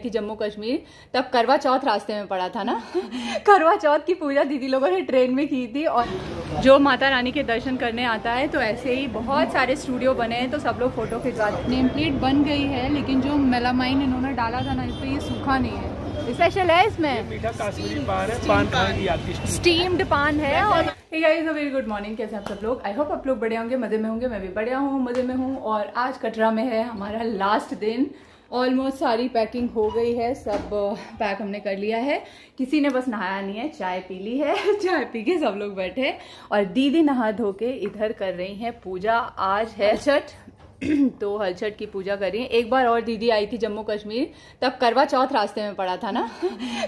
थी जम्मू कश्मीर, तब करवा चौथ रास्ते में पड़ा था ना। करवा चौथ की पूजा दीदी लोगों ने ट्रेन में की थी। और जो माता रानी के दर्शन करने आता है तो ऐसे ही बहुत सारे स्टूडियो बने हैं, तो सब लोग फोटो खिंचवाते। नेम प्लेट बन गई है, लेकिन जो मेलामाइन इन्होंने डाला था ना इस पर, ये सूखा नहीं है। स्पेशल है इसमें मीठा काश्मीरी पान है, पान खाने की आती है, स्टीम्ड पान है। और guys a very good morning, कैसे आप सब लोग? आई होप आप लोग बढ़िया होंगे, मजे में होंगे। मैं भी बढ़िया हूँ, मजे में हूँ। और आज कटरा में है हमारा लास्ट दिन। ऑलमोस्ट सारी पैकिंग हो गई है, सब पैक हमने कर लिया है। किसी ने बस नहाया नहीं है, चाय पी ली है। चाय पी के सब लोग बैठे और दीदी नहा धो के इधर कर रही हैं पूजा। आज है छठ, तो हलछठ की पूजा कर रही है। एक बार और दीदी आई थी जम्मू कश्मीर, तब करवा चौथ रास्ते में पड़ा था ना।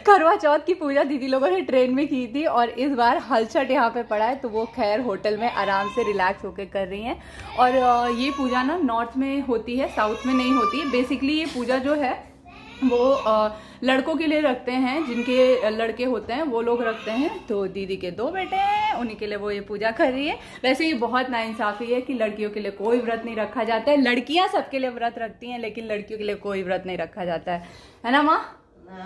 करवा चौथ की पूजा दीदी लोगों ने ट्रेन में की थी, और इस बार हलछठ यहाँ पे पड़ा है, तो वो खैर होटल में आराम से रिलैक्स होकर कर रही हैं। और ये पूजा ना नॉर्थ में होती है, साउथ में नहीं होती है। बेसिकली ये पूजा जो है वो लड़कों के लिए रखते हैं, जिनके लड़के होते हैं वो लोग रखते हैं। तो दीदी के 2 बेटे हैं, उन्हीं के लिए वो ये पूजा कर रही है। वैसे ये बहुत नाइंसाफी है कि लड़कियों के लिए कोई व्रत नहीं रखा जाता है। लड़कियां सबके लिए व्रत रखती हैं, लेकिन लड़कियों के लिए कोई व्रत नहीं रखा जाता है ना माँ?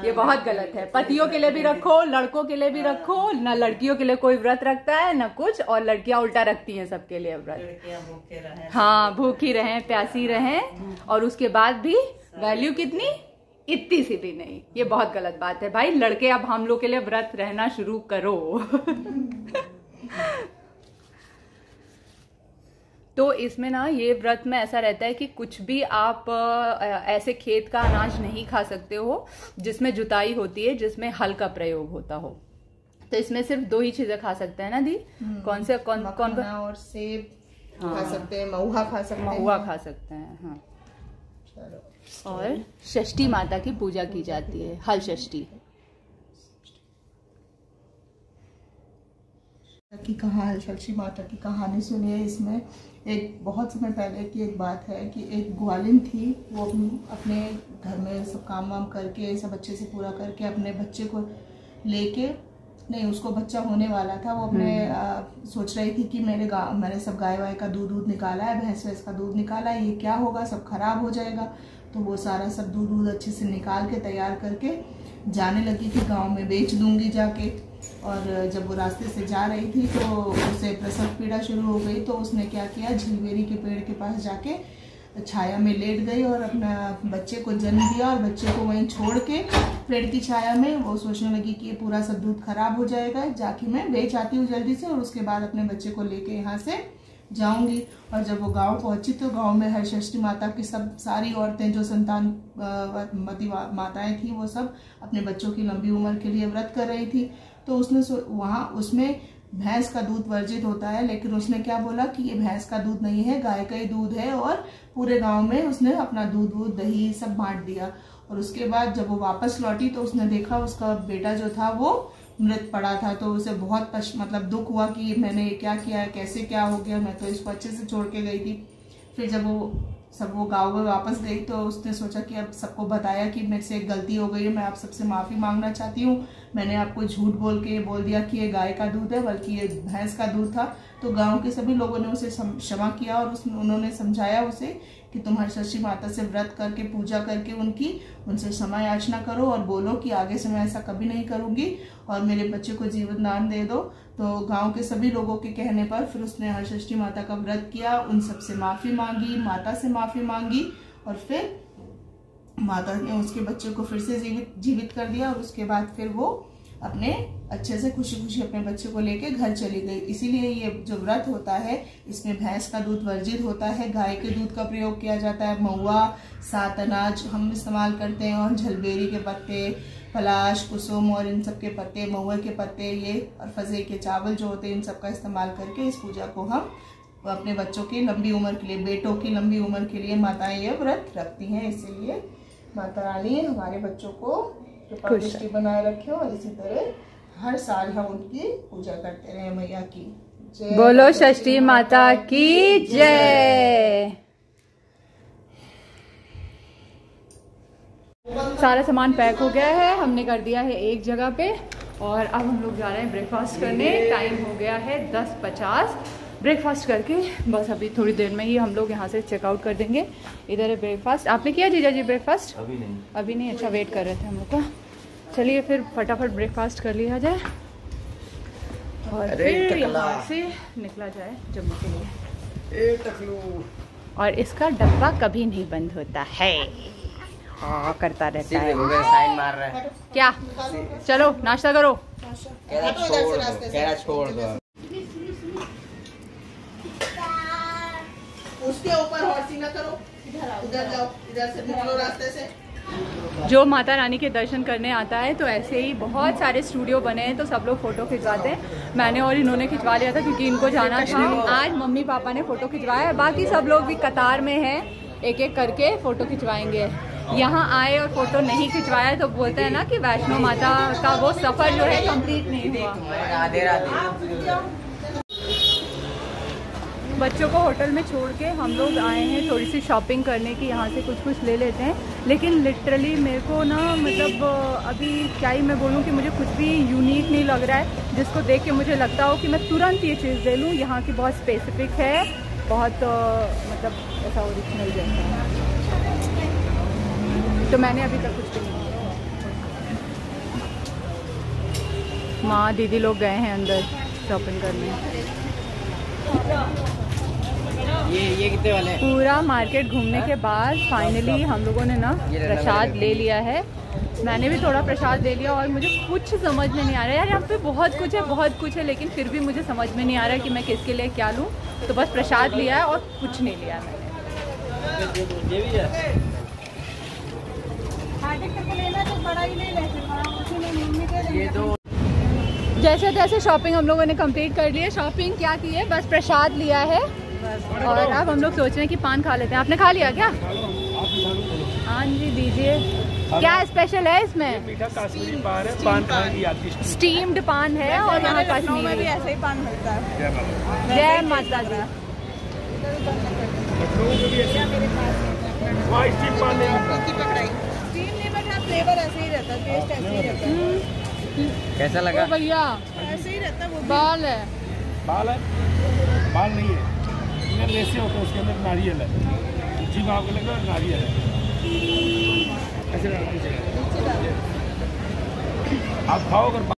ये बहुत गलत है। पतियों के लिए भी रखो, लड़कों के लिए भी रखो। ना लड़कियों के लिए कोई व्रत रखता है ना कुछ, और लड़कियां उल्टा रखती हैं सबके लिए व्रत। हाँ, भूखी रहें, प्यासी रहें, और उसके बाद भी वैल्यू कितनी, इतनी सी भी नहीं। ये बहुत गलत बात है भाई। लड़के अब हम लोग के लिए व्रत रहना शुरू करो। तो इसमें ना ये व्रत में ऐसा रहता है कि कुछ भी आप ऐसे खेत का अनाज नहीं खा सकते हो जिसमें जुताई होती है, जिसमें हल का प्रयोग होता हो। तो इसमें सिर्फ 2 ही चीजें खा सकते हैं ना दी? कौन से? कौन और सेब खा सकते हैं, महुआ खा सकते हैं। महुआ खा सकते हैं, हाँ। और षष्ठी माता की पूजा की जाती है, हल षष्ठी की कहानी, षष्ठी माता की कहानी सुनिए। इसमें एक बहुत समय पहले की एक बात है कि एक ग्वालिन थी, वो अपने घर में सब काम वाम करके, सब अच्छे से पूरा करके अपने बच्चे को लेके, नहीं उसको बच्चा होने वाला था, वो अपने सोच रही थी कि मैंने सब गाय वाय का दूध निकाला है, भैंस वैंस का दूध निकाला है, ये क्या होगा, सब खराब हो जाएगा। तो वो सारा सब दूध अच्छे से निकाल के तैयार करके जाने लगी कि गांव में बेच दूंगी जाके। और जब वो रास्ते से जा रही थी तो उसे प्रसव पीड़ा शुरू हो गई। तो उसने क्या किया, झीलबेरी के पेड़ के पास जाके छाया में लेट गई और अपना बच्चे को जन्म दिया, और बच्चे को वहीं छोड़ के पेड़ की छाया में वो सोचने लगी कि ये पूरा सब दूध खराब हो जाएगा, जाके मैं बेच आती हूँ जल्दी से, और उसके बाद अपने बच्चे को लेके यहाँ से जाऊंगी। और जब वो गांव पहुंची तो गांव में हर षष्ठी माता की सारी औरतें जो संतानवती माताएं थी, वो सब अपने बच्चों की लंबी उम्र के लिए व्रत कर रही थी। तो उसने उसमें भैंस का दूध वर्जित होता है, लेकिन उसने क्या बोला कि ये भैंस का दूध नहीं है, गाय का ही दूध है। और पूरे गांव में उसने अपना दूध दही सब बांट दिया। और उसके बाद जब वो वापस लौटी तो उसने देखा उसका बेटा जो था वो मृत पड़ा था। तो उसे बहुत दुख हुआ कि मैंने क्या किया है, कैसे क्या हो गया, मैं तो इसको अच्छे से छोड़ के गई थी। फिर जब वो गाँव में वापस गई तो उसने सोचा कि अब सबको बताया कि मेरे से एक गलती हो गई है, मैं आप सबसे माफ़ी मांगना चाहती हूँ। मैंने आपको झूठ बोल दिया कि ये गाय का दूध है, बल्कि ये भैंस का दूध था। तो गांव के सभी लोगों ने उसे क्षमा किया, और उन्होंने समझाया उसे कि तुम हर षष्ठी माता से व्रत करके, पूजा करके उनसे क्षमा याचना करो, और बोलो कि आगे से मैं ऐसा कभी नहीं करूँगी, और मेरे बच्चे को जीवन दान दे दो। तो गांव के सभी लोगों के कहने पर फिर उसने हर षष्ठी माता का व्रत किया, उन सबसे माफ़ी मांगी, माता से माफ़ी मांगी, और फिर माता ने उसके बच्चे को फिर से जीवित कर दिया। और उसके बाद फिर वो अपने अच्छे से खुशी खुशी अपने बच्चे को लेके घर चली गई। इसीलिए ये जो व्रत होता है, इसमें भैंस का दूध वर्जित होता है, गाय के दूध का प्रयोग किया जाता है, महुआ, 7 अनाज हम इस्तेमाल करते हैं, और झलबेरी के पत्ते, पलाश, कुसुम और इन सब के पत्ते, महुए के पत्ते, ये और फजे के चावल जो होते हैं, इन सब का इस्तेमाल करके इस पूजा को हम अपने बच्चों की लंबी उम्र के लिए, बेटों की लंबी उम्र के लिए माताएं ये व्रत रखती हैं। इसीलिए माता रानी हमारे बच्चों को दृष्टि बनाए रखे, और इसी तरह हर साल हम उनकी पूजा करते रहे। मैया की जय। बोलो षष्ठी माता की जय। सारा सामान पैक हो गया है, हमने कर दिया है एक जगह पे, और अब हम लोग जा रहे हैं ब्रेकफास्ट करने। टाइम हो गया है 10:50। ब्रेकफास्ट करके बस अभी थोड़ी देर में ही हम लोग यहाँ से चेकआउट कर देंगे। इधर है ब्रेकफास्ट। आपने किया जीजा जी ब्रेकफास्ट? अभी नहीं। अच्छा, वेट कर रहे थे हम लोग का। चलिए फिर फटाफट ब्रेकफास्ट कर लिया जाए और फिर यहाँ से निकला जाए जम्मू के लिए। और इसका डब्बा कभी नहीं बंद होता है, हाँ करता रहता है। साइन मार रहा है क्या? चलो नाश्ता करो। छोड़ दो। उसके ऊपर हॉर्सिंग ना करो, इधर जाओ, इधर से निकलो रास्ते से। जो माता रानी के दर्शन करने आता है तो ऐसे ही बहुत सारे स्टूडियो बने हैं तो सब लोग फ़ोटो खिंचवाते हैं। मैंने और इन्होंने खिंचवा लिया था क्योंकि इनको जाना था। आज मम्मी पापा ने फ़ोटो खिंचवाया, बाकी सब लोग भी कतार में हैं, एक एक करके फ़ोटो खिंचवाएंगे। यहाँ आए और फ़ोटो नहीं खिंचवाया तो बोलते हैं ना कि वैष्णो माता का वो सफ़र जो है कंप्लीट नहीं हुआ। राधे राधे। बच्चों को होटल में छोड़ के हम लोग आए हैं थोड़ी सी शॉपिंग करने की, यहाँ से कुछ ले लेते हैं। लेकिन लिटरली मेरे को ना मतलब अभी क्या ही मैं बोलूँ कि मुझे कुछ भी यूनिक नहीं लग रहा है जिसको देख के मुझे लगता हो कि मैं तुरंत ये चीज़ ले लूँ। यहाँ की बहुत स्पेसिफिक है, बहुत मतलब ऐसा ओरिजिनल जैसा है, तो मैंने अभी तक कुछ भी नहीं लिया। माँ दीदी लोग गए हैं अंदर शॉपिंग करने। ये कितने वाले हैं? पूरा मार्केट घूमने के बाद फाइनली हम लोगों ने ना प्रसाद ले लिया है। मैंने भी थोड़ा प्रसाद ले लिया और मुझे कुछ समझ में नहीं आ रहा है यार। यहाँ पे बहुत कुछ है लेकिन फिर भी मुझे समझ में नहीं आ रहा कि मैं किसके लिए क्या लूँ। तो बस प्रसाद लिया है और कुछ नहीं लिया मैंने। जैसे तैसे शॉपिंग हम लोगों ने कंप्लीट कर ली है। शॉपिंग क्या की है, बस प्रसाद लिया है और अब हम लोग सोच रहे हैं कि पान खा लेते हैं। आपने खा लिया क्या? हाँ जी दीजिए। क्या स्पेशल है इसमें? मीठा कश्मीरी पान है, पान खाएंगी आपकी स्टीम्ड पान है और यहाँ कश्मीर में भी ऐसे ही पान मिलता है। जय माता दी। फ्लेवर ऐसे ही रहता है, टेस्ट ऐसे ही रहता है। कैसा लगा भैया? ऐसे ही रहता है वो। बाल है, बाल नहीं है, इधर रेसे होते हैं, उसके अंदर नारियल है। जी आपको लग रहा है नारियल है, आप खाओ अगर।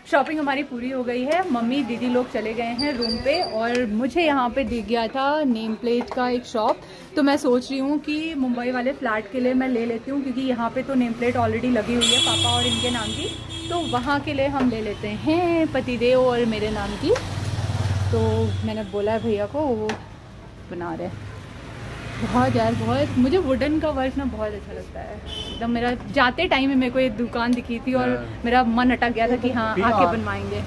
शॉपिंग हमारी पूरी हो गई है। मम्मी दीदी लोग चले गए हैं रूम पे और मुझे यहाँ पे दिख गया था नेम प्लेट का एक शॉप। तो मैं सोच रही हूँ कि मुंबई वाले फ्लैट के लिए मैं ले लेती हूँ क्योंकि यहाँ पे तो नेम प्लेट ऑलरेडी लगी हुई है पापा और इनके नाम की। तो वहाँ के लिए हम ले लेते हैं पतिदेव और मेरे नाम की। तो मैंने बोला है भैया को, वो बना रहे। बहुत यार बहुत मुझे वुडन का वर्क ना बहुत अच्छा लगता है एकदम। मेरा जाते टाइम में मेरे को ये दुकान दिखी थी और मेरा मन अटक गया था कि हाँ आके बनवाएंगे।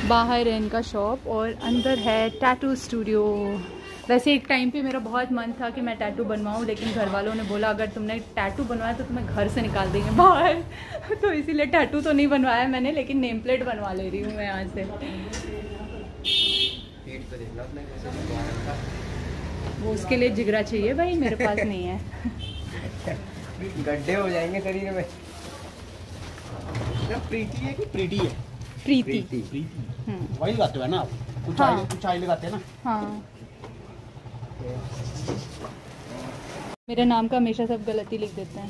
बाहर है इनका शॉप और अंदर है टैटू स्टूडियो। वैसे एक टाइम पे मेरा बहुत मन था कि मैं टैटू बनवाऊं लेकिन घर वालों ने बोला अगर तुमने टैटू बनवाया तो तुम्हें घर से निकाल देंगे बाहर। तो इसीलिए टैटू तो नहीं बनवाया मैंने, लेकिन नेम प्लेट बनवा ले रही हूँ मैं आज से। वो उसके लिए जिगरा चाहिए भाई, मेरे पास नहीं है। गड्ढे हो जाएंगे शरीर में। प्रीति है कि प्रीति है? प्रीति। वही लगाते हैं ना आप? कुछ आई लगाते हैं ना? हाँ। मेरे नाम का हमेशा सब गलती लिख देते हैं।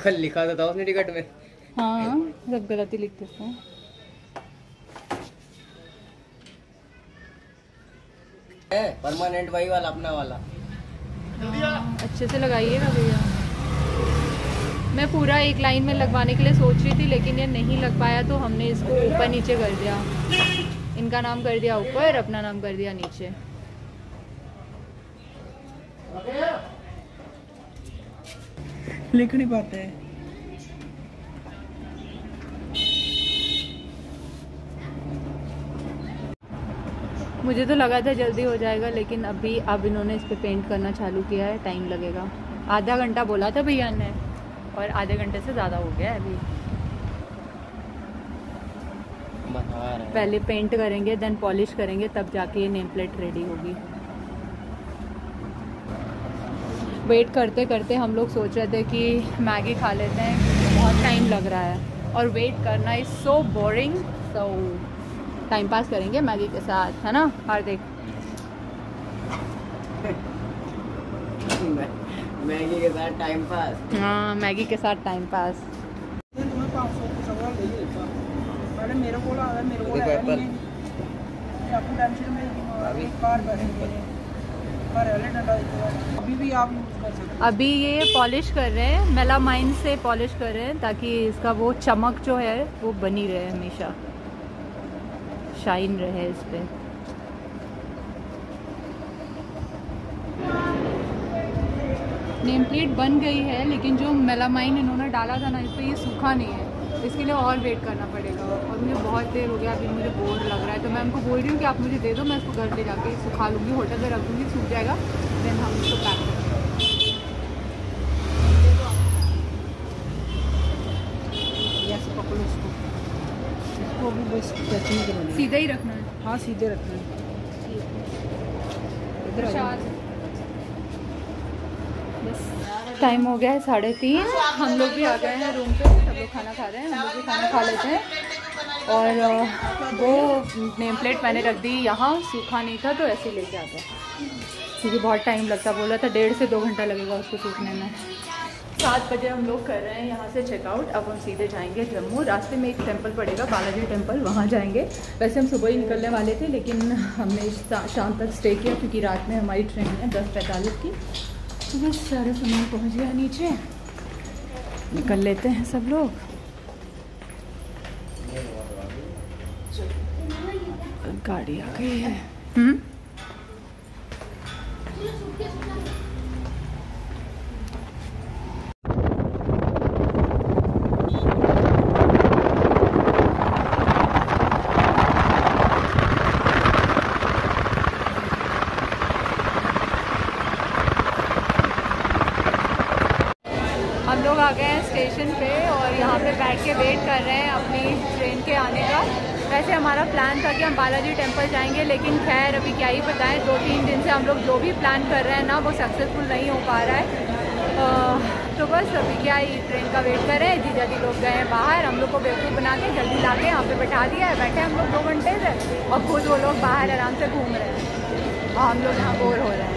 कल लिखा था उसने टिकट में। हाँ सब गलती लिख देते हैं। परमानेंट वही वाला अपना वाला। अच्छे से लगाइएगा भैया। मैं पूरा एक लाइन में लगवाने के लिए सोच रही थी लेकिन ये नहीं लग पाया तो हमने इसको ऊपर नीचे कर दिया। इनका नाम कर दिया ऊपर, अपना नाम कर दिया नीचे। लिख नहीं पाते हैं। मुझे तो लगा था जल्दी हो जाएगा लेकिन अब इन्होंने इस पे पेंट करना चालू किया है, टाइम लगेगा। आधा घंटा बोला था भैया ने और आधे घंटे से ज़्यादा हो गया है अभी। पहले पेंट करेंगे देन पॉलिश करेंगे तब जाके ये नेम प्लेट रेडी होगी। वेट करते करते हम लोग सोच रहे थे कि मैगी खा लेते हैं क्योंकि बहुत टाइम लग रहा है और वेट करना इज़ सो बोरिंग। तो टाइम पास करेंगे मैगी के साथ, है ना हार्दिक? मैगी के साथ टाइम पास। हाँ, मैगी के साथ टाइम पास। मेरे को अभी भी आप यूज कर सकते हैं। अभी ये पॉलिश कर रहे हैं, मेलामाइन से पॉलिश कर रहे हैं ताकि इसका वो चमक जो है वो बनी रहे, हमेशा शाइन रहे इस पे। नेम प्लेट बन गई है लेकिन जो मेलामाइन इन्होंने डाला था ना इस पर ये सूखा नहीं है, इसके लिए और वेट करना पड़ेगा और मुझे बहुत देर हो गया, अभी मुझे बोर लग रहा है। तो मैं उनको बोल रही हूँ कि आप मुझे दे दो, मैं इसको घर ले जाके सुखा लूँगी, होटल में रख दूँगी, सूख जाएगा, देन हम इसको पैक करेंगे। इसको भी बस चटनी के लिए सीधा ही रखना है? हाँ सीधे रखना है। टाइम हो गया है 3:30, हम लोग भी आ गए हैं रूम पे, सब लोग खाना खा रहे हैं, हम लोग भी खाना खा लेते हैं। और वो नेम प्लेट मैंने रख दी यहाँ, सूखा नहीं था तो ऐसे ही लेके आता क्योंकि बहुत टाइम लगता, बोला था 1.5 से 2 घंटा लगेगा उसको सूखने में। 7 बजे हम लोग कर रहे हैं यहाँ से चेकआउट। अब हम सीधे जाएंगे जम्मू, रास्ते में एक टेम्पल पड़ेगा बालाजी टेम्पल, वहाँ जाएंगे। वैसे हम सुबह ही निकलने वाले थे लेकिन हमने शाम तक स्टे किया क्योंकि रात में हमारी ट्रेन है 10:45 की। तो बस सारे सामान पहुँच गया नीचे, निकल लेते हैं सब लोग। गाड़ी आ गई है। हम लोग आ गए हैं स्टेशन पे और यहाँ पे बैठ के वेट कर रहे हैं अपनी ट्रेन के आने का। वैसे हमारा प्लान था कि हम बालाजी टेम्पल जाएंगे लेकिन खैर अभी क्या ही बताएं, 2-3 दिन से हम लोग जो भी प्लान कर रहे हैं ना वो सक्सेसफुल नहीं हो पा रहा है। तो बस अभी क्या ही ट्रेन का वेट कर रहे हैं। जीजा जी लोग गए हैं बाहर, हम लोग को बेवकूफ़ बना के जल्दी ला के यहाँ पे बैठा दिया है, बैठे हम लोग 2 घंटे से और खुद वो लोग बाहर आराम से घूम रहे हैं और हम लोग यहाँ बोर हो रहे हैं।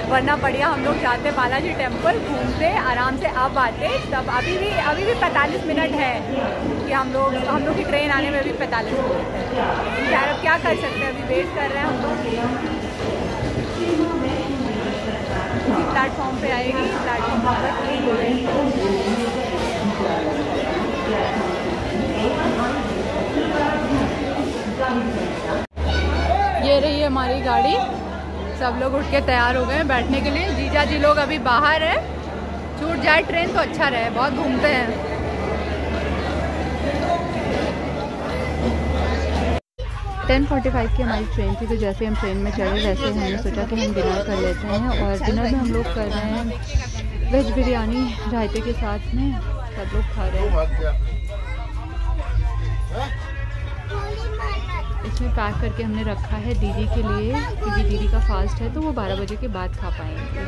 वरना बढ़िया हम लोग जाते बालाजी टेम्पल, घूमते आराम से, अब आते तब। अभी भी 45 मिनट है कि हम लोग की ट्रेन आने में भी 45 मिनट है। यार अब क्या कर सकते हैं, अभी वेट कर रहे हैं हम लोग। इसी प्लेटफॉर्म पे आएगी, प्लेटफॉर्म पर ये रही हमारी गाड़ी। सब लोग उठ के तैयार हो गए हैं बैठने के लिए। जीजा जी लोग अभी बाहर हैं, छूट जाए ट्रेन तो अच्छा रहे, बहुत घूमते हैं। 10:45 की हमारी ट्रेन थी, तो जैसे हम ट्रेन में चढ़े वैसे हमने सोचा कि हम डिनर कर लेते हैं। और डिनर में हम लोग कर रहे हैं वेज बिरयानी रायते के साथ में, सब लोग खा रहे हैं। इसमें पैक करके हमने रखा है दीदी के लिए क्योंकि दीदी का फास्ट है तो वो 12 बजे के बाद खा पाएंगे।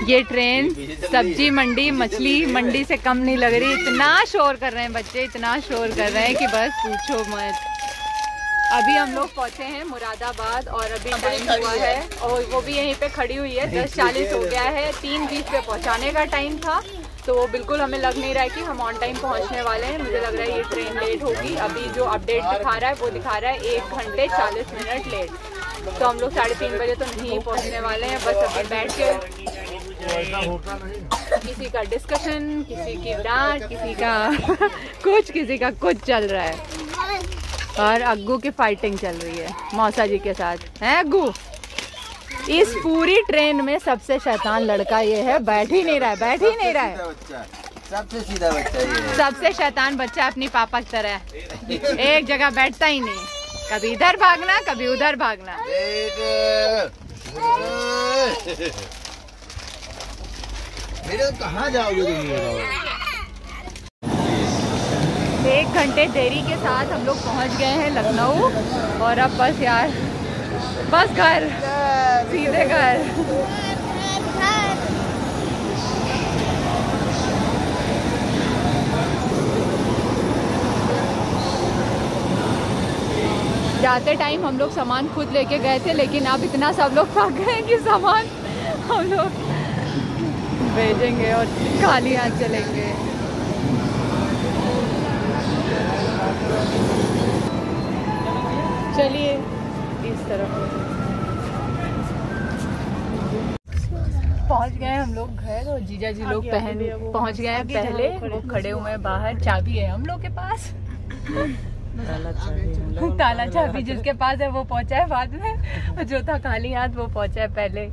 ये ट्रेन सब्जी मंडी मछली मंडी से कम नहीं लग रही। इतना शोर कर रहे हैं बच्चे, इतना शोर कर रहे हैं कि बस पूछो मत। अभी हम लोग पहुंचे हैं मुरादाबाद और अभी टाइम हुआ है और वो भी यहीं पे खड़ी हुई है, 10:40 हो गया है। 3:20 पे पहुंचाने का टाइम था तो वो बिल्कुल हमें लग नहीं रहा है कि हम ऑन टाइम पहुंचने वाले हैं। मुझे लग रहा है ये ट्रेन लेट होगी। अभी जो अपडेट दिखा रहा है वो दिखा रहा है 1 घंटे 40 मिनट लेट। तो हम लोग 3:30 बजे तो नहीं पहुंचने वाले हैं। बस अभी बैठ के किसी का डिस्कशन, किसी की डांट, किसी का कुछ, किसी का कुछ चल रहा है और अग्गू की फाइटिंग चल रही है मौसा जी के साथ। हैं अग्गू? इस पूरी ट्रेन में सबसे शैतान लड़का ये है, बैठ ही नहीं रहा है, बैठ ही नहीं रहा है। सबसे सीधा बच्चा ये है। सबसे शैतान बच्चा अपनी पापा की तरह, एक जगह बैठता ही नहीं, कभी इधर भागना कभी उधर भागना। मेरे कहाँ जाओगे तुम बताओ? 1 घंटे देरी के साथ हम लोग पहुंच गए हैं लखनऊ और अब बस यार बस घर, सीधे घर। जाते टाइम हम लोग सामान खुद लेके गए थे, लेकिन अब इतना सब लोग थक गए हैं कि सामान हम लोग भेजेंगे और खाली हाथ चलेंगे। चलिए इस तरफ पहुंच गए हम लोग घर और जीजा जी लोग पहुंच गए हैं पहले। वो खड़े हुए हैं बाहर, चाबी है हम लोग के पास, ताला चाबी जिसके पास है वो पहुंचा है बाद में, जो था खाली हाथ वो पहुंचा है पहले।